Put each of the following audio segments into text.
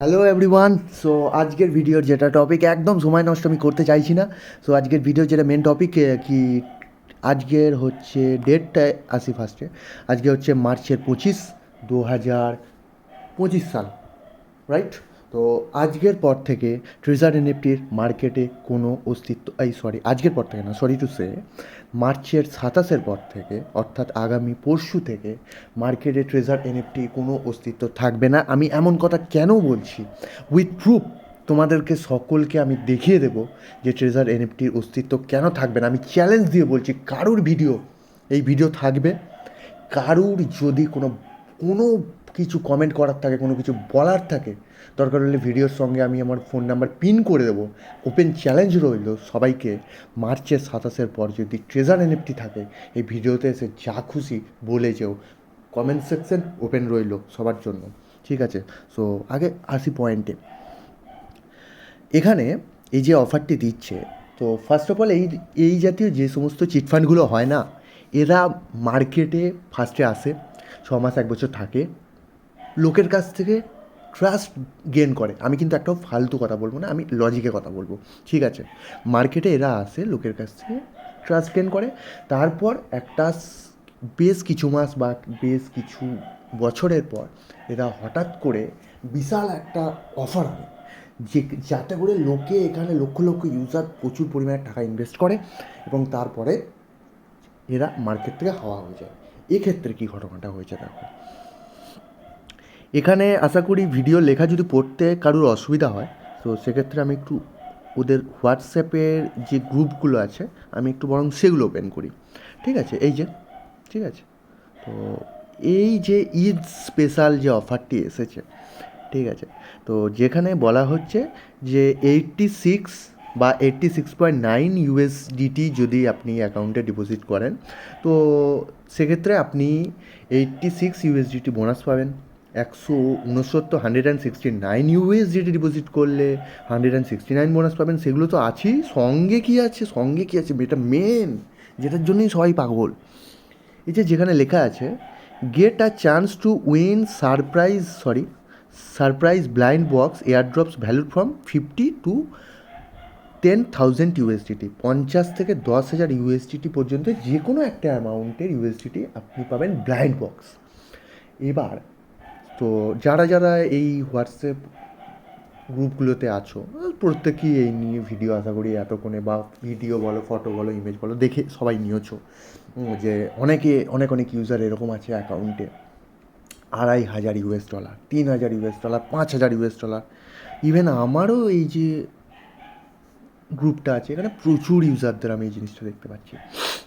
Hello everyone. So আজকের ভিডিওর যেটা টপিক, একদম সময় নষ্ট আমি করতে চাইছি না। সো আজকের ভিডিওর যেটা মেন টপিক কি, আজকের হচ্ছে ডেটটা আসি ফার্স্টে। আজকে হচ্ছে মার্চের 25, 2025 সাল, রাইট? তো আজকের পর থেকে ট্রেজার এনএফটির মার্কেটে কোনো অস্তিত্ব, আজকের পর থেকে না, সরি টু সে, মার্চের 27-এর পর থেকে, অর্থাৎ আগামী পরশু থেকে মার্কেটে ট্রেজার এনএফটি কোনো অস্তিত্ব থাকবে না। আমি এমন কথা কেন বলছি? উইথ প্রুফ তোমাদেরকে সকলকে আমি দেখিয়ে দেবো যে ট্রেজার এনএফটির অস্তিত্ব কেন থাকবে না। আমি চ্যালেঞ্জ দিয়ে বলছি, কারুর ভিডিও, এই ভিডিও থাকবে, কারুর যদি কোনো কোনো কিছু কমেন্ট করার থাকে, কোনো কিছু বলার থাকে, দরকার হলে ভিডিওর সঙ্গে আমি আমার ফোন নাম্বার পিন করে দেবো। ওপেন চ্যালেঞ্জ রইল সবাইকে, মার্চের 27-এর পর যদি ট্রেজার এনএফটি থাকে, এই ভিডিওতে এসে যা খুশি বলে যেও। কমেন্ট সেকশন ওপেন রইল সবার জন্য, ঠিক আছে? সো আগে আসি পয়েন্টে। এখানে এই যে অফারটি দিচ্ছে, তো ফার্স্ট অফ অল এই জাতীয় যে সমস্ত চিটফান্ডগুলো হয় না, এরা মার্কেটে ফার্স্টে আসে, 6 মাস 1 বছর থাকে, লোকের কাছ থেকে ট্রাস্ট গেন করে। আমি কিন্তু একটাও ফালতু কথা বলবো না, আমি লজিকে কথা বলবো, ঠিক আছে? মার্কেটে এরা আসে, লোকের কাছ থেকে ট্রাস্ট গেন করে, তারপর একটা বেশ কিছু মাস বা বেশ কিছু বছরের পর এরা হঠাৎ করে বিশাল একটা অফার আনে, যে যাতে করে লোকে, এখানে লক্ষ লক্ষ ইউজার প্রচুর পরিমাণে টাকা ইনভেস্ট করে এবং তারপরে এরা মার্কেট থেকে হাওয়া হয়ে যায়। এক্ষেত্রে কী ঘটনাটা হয়েছে দেখো। এখানে আশা করি ভিডিও লেখা যদি পড়তে কারোর অসুবিধা হয়, তো সেক্ষেত্রে আমি একটু ওদের হোয়াটসঅ্যাপের যে গ্রুপগুলো আছে, আমি একটু বরং সেগুলো ওপেন করি, ঠিক আছে? এই যে, ঠিক আছে? তো এই যে ঈদ স্পেশাল যে অফারটি এসেছে, ঠিক আছে? তো যেখানে বলা হচ্ছে যে 86 বা 86.9 ইউএসডিটি যদি আপনি অ্যাকাউন্টে ডিপোজিট করেন, তো সেক্ষেত্রে আপনি 86 ইউএসডিটি বোনাস পাবেন। 169, 169 ইউএসডিটি ডিপোজিট করলে 169 বোনাস পাবেন। সেগুলো তো আছেই, সঙ্গে কী আছে, সঙ্গে কী আছে, এটা মেন, যেটার জন্যই সবাই পাগল। এই যে যেখানে লেখা আছে, get a chance to win surprise blind box airdrops valued from 50 to 10,000 USDT, 50 থেকে 10,000 ইউএসডিটি পর্যন্ত যে কোনো একটা অ্যামাউন্টের ইউএসডিটি আপনি পাবেন ব্লাইন্ড বক্স। এবার তো যারা যারা এই হোয়াটসঅ্যাপ গ্রুপগুলোতে আছো, প্রত্যেকেই এই নিয়ে ভিডিও আশা করি এতক্ষণে, বা ভিডিও বলো, ফটো বলো, ইমেজ বলো, দেখে সবাই নিয়েছো। যে অনেকে অনেক অনেক ইউজার এরকম আছে অ্যাকাউন্টে, $2,500, $3,000, $5,000। ইভেন আমারও এই যে গ্রুপটা আছে, এখানে প্রচুর ইউজারদের আমি এই জিনিসটা দেখতে পাচ্ছি,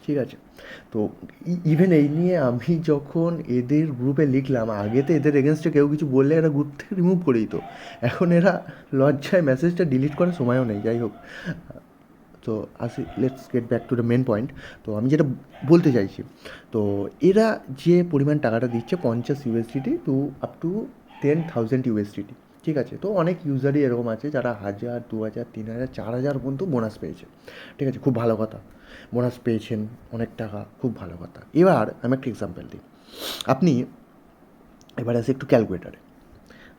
ঠিক আছে? তো ইভেন এই নিয়ে আমি যখন এদের গ্রুপে লিখলাম, আগে তো এদের এগেনস্টে কেউ কিছু বললে এরা গ্রুপ থেকে রিমুভ করে দিত, এখন এরা লজ্জায় মেসেজটা ডিলিট করার সময়ও নেই। যাই হোক, তো আসি, let's get back to the main point. তো আমি যেটা বলতে চাইছি, তো এরা যে পরিমাণ টাকাটা দিচ্ছে, 50 USDT to up to 10,000 USDT, ঠিক আছে? তো অনেক ইউজারই এরকম আছে যারা 1,000, 2,000, 3,000, 4,000 পর্যন্ত বোনাস পেয়েছে, ঠিক আছে? খুব ভালো কথা, বোনাস পেয়েছেন অনেক টাকা, খুব ভালো কথা। এবার আমি একটা এক্সাম্পল দিই। আপনি এবার আসি একটু ক্যালকুলেটারে।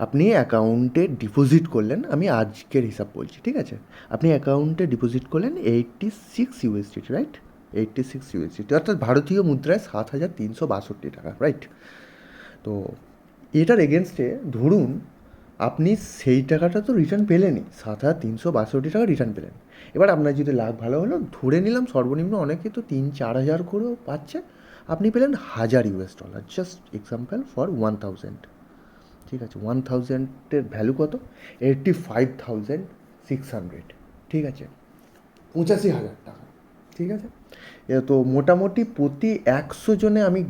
আপনি অ্যাকাউন্টে ডিপোজিট করলেন, আমি আজকের হিসাব বলছি, ঠিক আছে? আপনি অ্যাকাউন্টে ডিপোজিট করলেন 86 ইউএসডিটি, রাইট? 86 ইউএসডিটি, অর্থাৎ ভারতীয় মুদ্রায় 7,362 টাকা, রাইট? তো এটার এগেনস্টে ধরুন আপনি সেই টাকাটা তো রিটার্ন পেলেনই, 7,362 টাকা রিটার্ন পেলেন। এবার আপনার যদি লাভ ভালো হলো, ধরে নিলাম সর্বনিম্ন অনেকে তো 3-4 হাজার করেও পাচ্ছে, আপনি পেলেন $1,000, জাস্ট এক্সাম্পল ফর 1,000, ঠিক আছে? 1,000-এর ভ্যালু কত? 85,600, ঠিক আছে? 85,000 টাকা, ঠিক আছে? এ তো মোটামুটি প্রতি 100 জনে আমি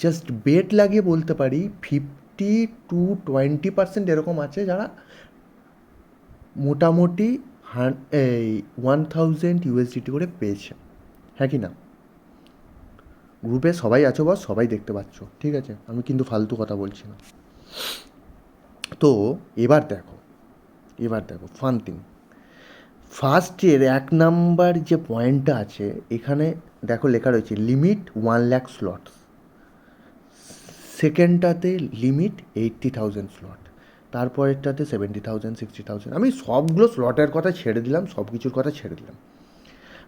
জাস্ট বেট লাগিয়ে বলতে পারি 50-20% এরকম আছে যারা মোটামুটি এই 1,000 ইউএসডিটি করে পেয়েছে, হ্যাঁ কি না? গ্রুপে সবাই আছো, বস, সবাই দেখতে পাচ্ছ, ঠিক আছে? আমি কিন্তু ফালতু কথা বলছি না। তো এবার দেখো ফান থিং, ফার্স্টের 1 নাম্বার যে পয়েন্টটা আছে, এখানে দেখো লেখা রয়েছে লিমিট 1,00,000 স্লট, সেকেন্ডটাতে লিমিট 80,000 স্লট, তারপরেরটাতে 70,000, 60,000। আমি সবগুলো স্লটের কথা ছেড়ে দিলাম, সব কিছুর কথা ছেড়ে দিলাম।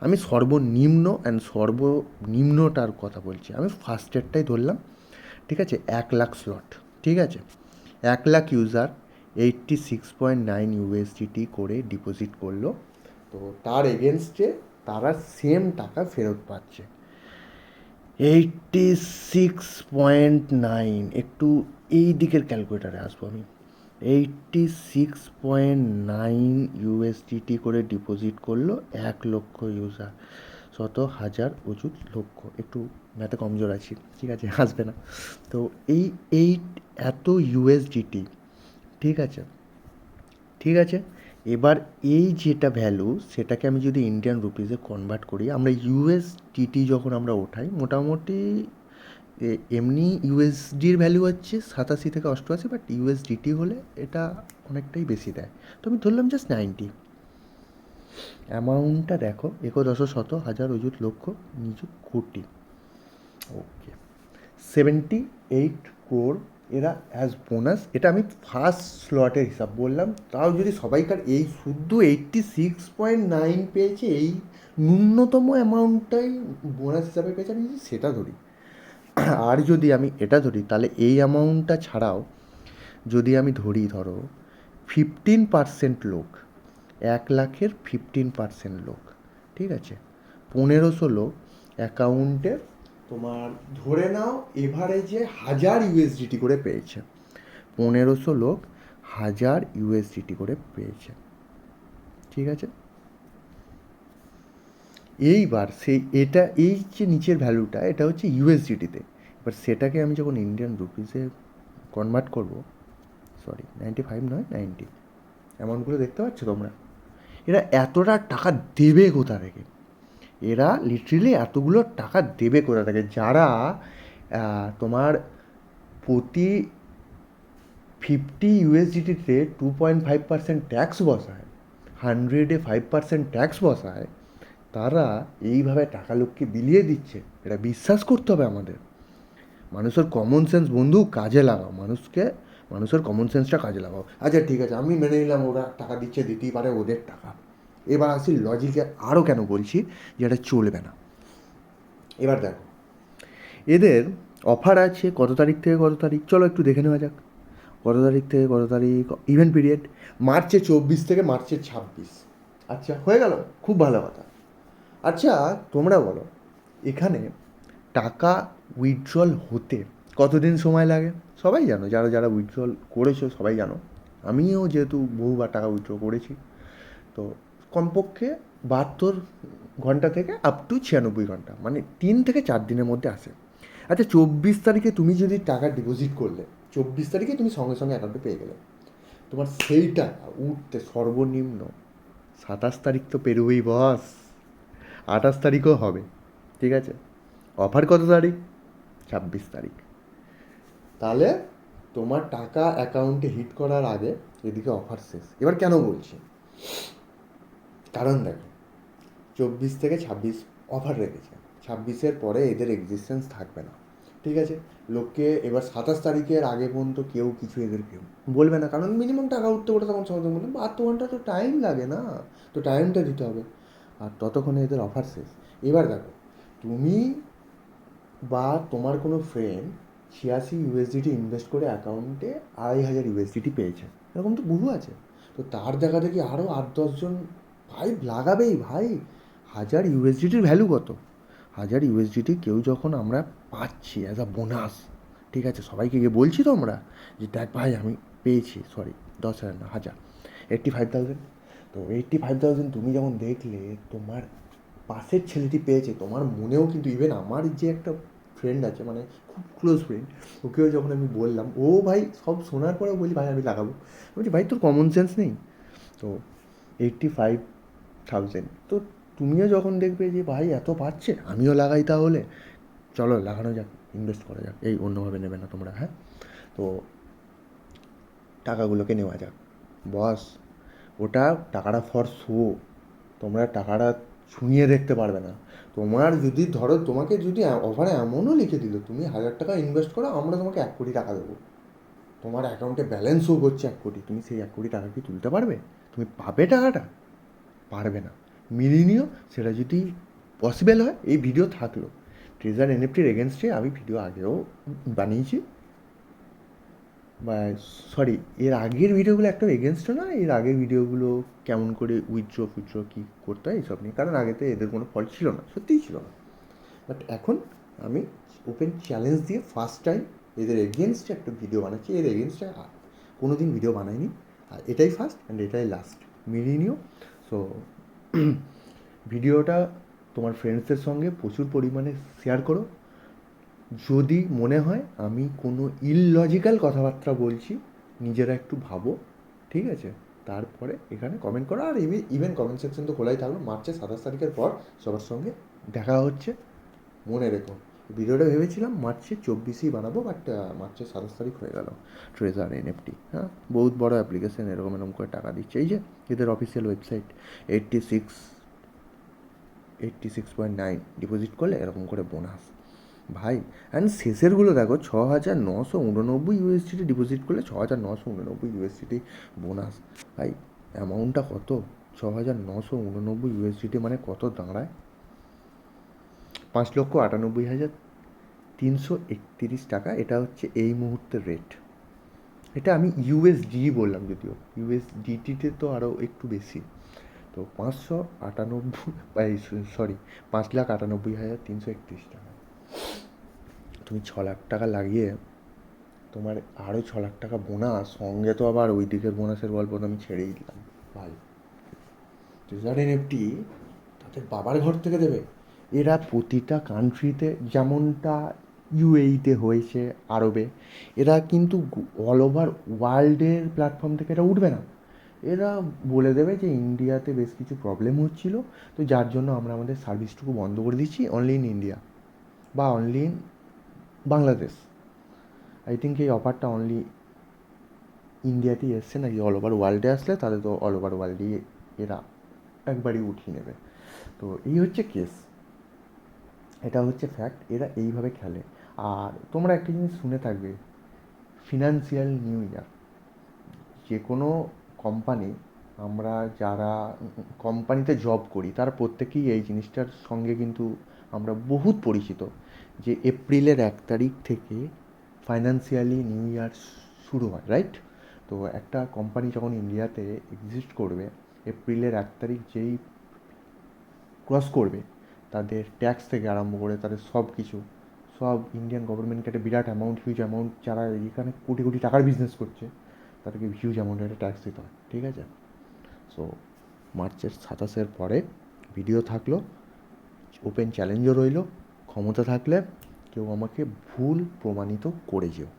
আমি সর্বনিম্ন অ্যান্ড সর্বনিম্নটার কথা বলছি। আমি ফার্স্টেরটাই ধরলাম, ঠিক আছে, 1,00,000 স্লট, ঠিক আছে। 1,00,000 ইউজার 86.9 ইউএসডিটি করে ডিপোজিট করলো। তো তার এগেনস্টে তারা সেম টাকা ফেরত পাচ্ছে। 86.9, একটু এই দিকের ক্যালকুলেটারে আসবো আমি। 86.9 ইউএসডিটি করে ডিপোজিট করলো 1,00,000 ইউজার, শত হাজার অযুত লক্ষ। একটু ম্যাথে কমজোর আছি, ঠিক আছে, আসবে না। তো এই এই এত ইউএসডিটি, ঠিক আছে, ঠিক আছে। এবার এই যেটা ভ্যালু, সেটাকে আমি যদি ইন্ডিয়ান রুপিসে কনভার্ট করি, আমরা ইউএসডিটি যখন আমরা ওঠাই, মোটামুটি এমনি ইউএসডির ভ্যালু হচ্ছে 87 থেকে 88, বাট ইউএসডিটি হলে এটা অনেকটাই বেশি দেয়। তো আমি ধরলাম জাস্ট 90। অ্যামাউন্টটা দেখো, একদশ শত হাজার অযুত লক্ষ নিযুত কোটি। ওকে, 78 crore এরা অ্যাজ বোনাস। এটা আমি ফার্স্ট স্লটের হিসাব বললাম। তাও যদি সবাইকার এই শুদ্ধ 86.9 পেয়েছে, এই ন্যূনতম অ্যামাউন্টটাই বোনাস হিসাবে পেয়েছে, আমি যদি সেটা ধরি, আর যদি আমি এটা ধরি, তাহলে এই অ্যামাউন্টটা ছাড়াও যদি আমি ধরি, ধরো 15% লোক, 1,00,000-এর 15% লোক, ঠিক আছে, 1,500 লোক অ্যাকাউন্টে তোমার ধরে নাও এভারেজে 1,000 ইউএসডিটি করে পেয়েছে। 1,500 লোক 1,000 ইউএসডিটি করে পেয়েছে, ঠিক আছে। এইবার এই যে নিচের ভ্যালুটা, এটা হচ্ছে ইউএসডিটিতে। এবার সেটাকে আমি যখন ইন্ডিয়ান রুপিসে কনভার্ট করব, সরি 95 নয় 90, অ্যামাউন্টগুলো দেখতে পাচ্ছ তোমরা? এরা এতটা টাকা দেবে কোথা থেকে? এরা লিটারেলি এতগুলো টাকা দেবে কোথা থেকে? যারা তোমার প্রতি 50 ইউএসডিটিতে 2.5% ট্যাক্স বসায়, 100-এ 5% ট্যাক্স বসায়, তারা এইভাবে টাকা লোককে বিলিয়ে দিচ্ছে। এটা বিশ্বাস করতে হবে আমাদের। মানুষের কমন সেন্স বন্ধু কাজে লাগাও, মানুষের কমন সেন্সটা কাজে লাগাও। আচ্ছা ঠিক আছে, আমি মেনে নিলাম ওরা টাকা দিচ্ছে, দিতেই পারে, ওদের টাকা। এবার আসি লজিকে, আরও কেন বলছি যে এটা চলবে না। এবার দেখো, এদের অফার আছে কত তারিখ থেকে কত তারিখ, চলো একটু দেখে নেওয়া যাক। কত তারিখ থেকে কত তারিখ, ইভেন্ট পিরিয়ড মার্চের 24 থেকে মার্চের 26। আচ্ছা, হয়ে গেল, খুব ভালো কথা। আচ্ছা তোমরা বলো, এখানে টাকা উইথড্রল হতে কতদিন সময় লাগে? সবাই জানো, যারা যারা উইথড্রল করেছো সবাই জানো। আমিও যেহেতু বহুবার টাকা উইথড্র করেছি, তো কমপক্ষে 72 ঘন্টা থেকে আপ টু 96 ঘন্টা, মানে 3 থেকে 4 দিনের মধ্যে আসে। আচ্ছা 24 তারিখে তুমি যদি টাকা ডিপোজিট করলে, 24 তারিখে তুমি সঙ্গে সঙ্গে অ্যাকাউন্টে পেয়ে গেলে, তোমার সেই টাকা উঠতে সর্বনিম্ন 27 তারিখ তো পেরোবেই বস, 28 তারিখও হবে, ঠিক আছে। অফার কত তারিখ? 26 তারিখ। তাহলে তোমার টাকা অ্যাকাউন্টে হিট করার আগে এদিকে অফার শেষ। এবার কেন বলছি, কারণ দেখো, 24 থেকে 26 অফার রেখেছে, 26-এর পরে এদের এক্সিস্টেন্স থাকবে না, ঠিক আছে। লোককে এবার 27 তারিখের আগে পর্যন্ত কেউ কিছু এদের কেউ বলবে না, কারণ মিনিমাম টাকা উঠতে ওটা তখন সময় বলবে 72 ঘন্টা তো টাইম লাগে না, তো টাইমটা দিতে হবে, আর ততক্ষণে এদের অফার শেষ। এবার দেখো, তুমি বা তোমার কোনো ফ্রেন্ড 86 ইউএসডিটি ইনভেস্ট করে অ্যাকাউন্টে 2,500 ইউএসডিটি পেয়েছে, এরকম তো বহু আছে। তো তার দেখা দেখি আরও 8-10 জন ভাই লাগাবেই ভাই। 1,000 ইউএসডিটির ভ্যালু কত? 1,000 ইউএসডিটি কেউ যখন আমরা পাচ্ছি অ্যাজ আ বোনাস, ঠিক আছে, সবাইকে গিয়ে বলছি তো আমরা যে দেখ ভাই আমি পেয়েছি, সরি 10,000 না 1,000, 85,000। তো 85,000 তুমি যখন দেখলে তোমার পাশের ছেলেটি পেয়েছে, তোমার মনেও কিন্তু, ইভেন আমার যে একটা ফ্রেন্ড আছে, মানে খুব ক্লোজ ফ্রেন্ড, ওকেও যখন আমি বললাম, ও ভাই সব শোনার পরেও বলি ভাই আমি লাগাবো। বলছি ভাই তোর কমন সেন্স নেই? তো 85,000, তো তুমিও যখন দেখবে যে ভাই এত পাচ্ছে, আমিও লাগাই, তাহলে চলো লাগানো যাক, ইনভেস্ট করা যাক, এই অন্যভাবে নেবে না তোমরা, হ্যাঁ। তো টাকাগুলোকে নেওয়া যাক বস। ওটা টাকাটা ফর শো, তোমরা টাকাটা ছুঁয়ে দেখতে পারবে না। তোমার যদি ধরো, তোমাকে যদি অফারে এমনও লিখে দিল তুমি 1,000 টাকা ইনভেস্ট করো, আমরা তোমাকে 1 কোটি টাকা দেবো, তোমার অ্যাকাউন্টে ব্যালেন্সও করছে 1 কোটি, তুমি সেই 1 কোটি টাকা কি তুলতে পারবে? তুমি পাবে টাকাটা? পারবে না। মিলিয়ে নিও, সেটা যদি পসিবল হয় এই ভিডিও থাকলো। ট্রেজার এনএফটির এগেনস্টে আমি ভিডিও আগেও বানিয়েছি, বা সরি, এর আগের ভিডিওগুলো একটা এগেনস্টও না, এর আগের ভিডিওগুলো কেমন করে উইথড্র কী করতে হয় এইসব নিয়ে, কারণ আগেতে এদের কোনো ফল্ট ছিল না, সত্যিই ছিল না। বাট এখন আমি ওপেন চ্যালেঞ্জ দিয়ে ফার্স্ট টাইম এদের এগেনস্টে একটা ভিডিও বানাচ্ছি। এর এগেনস্টে কোনো দিন ভিডিও বানাইনি, আর এটাই ফার্স্ট অ্যান্ড এটাই লাস্ট, মিলিয়ে নিও। সো ভিডিওটা তোমার ফ্রেন্ডসদের সঙ্গে প্রচুর পরিমাণে শেয়ার করো। যদি মনে হয় আমি কোনো ইললজিক্যাল কথাবার্তা বলছি, নিজেরা একটু ভাবো, ঠিক আছে? তারপরে এখানে কমেন্ট করো। আর ইভেন কমেন্ট সেকশন তো খোলাই থাকলো। মার্চের 27 তারিখের পর সবার সঙ্গে দেখা হচ্ছে, মনে রেখো। ভিডিওটা ভেবেছিলাম মার্চের 24ই বানাবো, বাট মার্চের 27 তারিখ হয়ে গেল। ট্রেজার এনএফটি, হ্যাঁ, বহুত বড় অ্যাপ্লিকেশন, এরকম এরকম করে টাকা দিচ্ছে। এই যে এদের অফিসিয়াল ওয়েবসাইট, 86.9 ডিপোজিট করলে এরকম করে বোনাস, ভাই। অ্যান্ড শেষেরগুলো দেখো, 6,989 ইউএসডিটি ডিপোজিট করলে 6,989 ইউএসডিটি বোনাস। ভাই অ্যামাউন্টটা কত? 6,989 ইউএসডিটি মানে কত দাঁড়ায়? 5,98,331 টাকা। এটা হচ্ছে এই মুহূর্তের রেট। এটা আমি ইউএসডি বললাম, যদিও ইউএসডিটিতে তো আরও একটু বেশি। তো 5,98,331 টাকা। তুমি 6 লাখ টাকা লাগিয়ে তোমার আরও 6 লাখ টাকা বোনাস, সঙ্গে তো আবার ওই দিকের বোনাসের গল্প তো আমি ছেড়েই দিলাম। ভাই ট্রেজার এনএফটি তাদের বাবার ঘর থেকে দেবে। এরা প্রতিটা কান্ট্রিতে, যেমনটা ইউএইতে হয়েছে, আরবে, এরা কিন্তু অল ওভার ওয়ার্ল্ডের প্ল্যাটফর্ম থেকে এটা উঠবে না। এরা বলে দেবে যে ইন্ডিয়াতে বেশ কিছু প্রবলেম হচ্ছিল, তো যার জন্য আমরা আমাদের সার্ভিসটুকু বন্ধ করে দিচ্ছি, অনলি ইন ইন্ডিয়া বা only in Bangladesh. I think এই অফারটা অনলি ইন্ডিয়াতেই এসছে, নাকি অল ওভার ওয়ার্ল্ডে আসলে তাদের তো অল ওভার ওয়ার্ল্ডই এরা একবারই উঠিয়ে নেবে। তো এই হচ্ছে কেস, এটা হচ্ছে ফ্যাক্ট। এরা এইভাবে খেলে। আর তোমরা একটা জিনিস শুনে থাকবে, ফিনান্সিয়াল নিউ ইয়ার। যে কোনো কোম্পানি, আমরা যারা কোম্পানিতে জব করি তারা প্রত্যেকেই এই জিনিসটার সঙ্গে কিন্তু আমরা বহুত পরিচিত, যে এপ্রিলের 1 তারিখ থেকে ফাইন্যান্সিয়ালি নিউ ইয়ার শুরু হয়, রাইট? তো একটা কোম্পানি যখন ইন্ডিয়াতে এক্সিস্ট করবে, এপ্রিলের 1 তারিখ যেই ক্রস করবে, তাদের ট্যাক্স থেকে আরম্ভ করে তাদের সব কিছু, সব ইন্ডিয়ান গভর্নমেন্টকে একটা বিরাট অ্যামাউন্ট, হিউজ অ্যামাউন্ট, যারা এখানে কোটি কোটি টাকার বিজনেস করছে তাদেরকে হিউজ অ্যামাউন্টের একটা ট্যাক্স দিতে হয়, ঠিক আছে? সো মার্চের 27-এর পরে ভিডিও থাকলো, ওপেন চ্যালেঞ্জও রইলো, ক্ষমতা থাকলে কেউ আমাকে ভুল প্রমাণিত করে যেও।